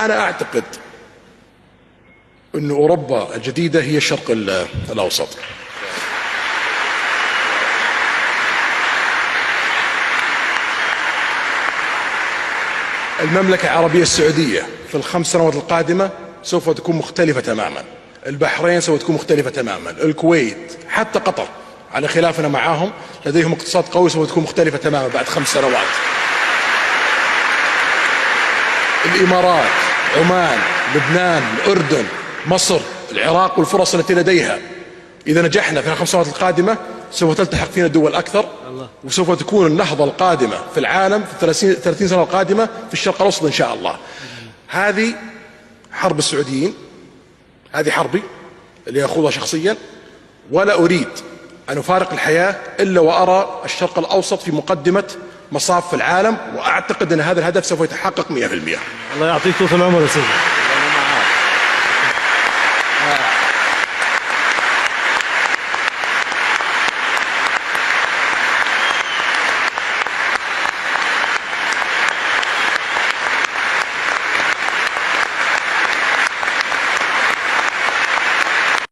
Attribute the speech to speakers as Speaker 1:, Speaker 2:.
Speaker 1: أنا أعتقد أن أوروبا الجديدة هي الشرق الأوسط. المملكة العربية السعودية في ال5 سنوات القادمة سوف تكون مختلفة تماما. البحرين سوف تكون مختلفة تماما. الكويت، حتى قطر على خلافنا معهم لديهم اقتصاد قوي، سوف تكون مختلفة تماما بعد 5 سنوات. الإمارات، عمان، لبنان، الأردن، مصر، العراق والفرص التي لديها. إذا نجحنا في ال5 سنوات القادمة سوف تلتحق فينا دول أكثر، وسوف تكون النهضة القادمة في العالم في 30 سنة القادمة في الشرق الأوسط إن شاء الله. هذه حرب السعوديين، هذه حربي اللي أخوضها شخصيا، ولا أريد أن أفارق الحياة إلا وأرى الشرق الأوسط في مقدمة مصاف العالم، وأعتقد أن هذا الهدف سوف يتحقق 100%.
Speaker 2: الله يعطيك طول العمر يا سيدي.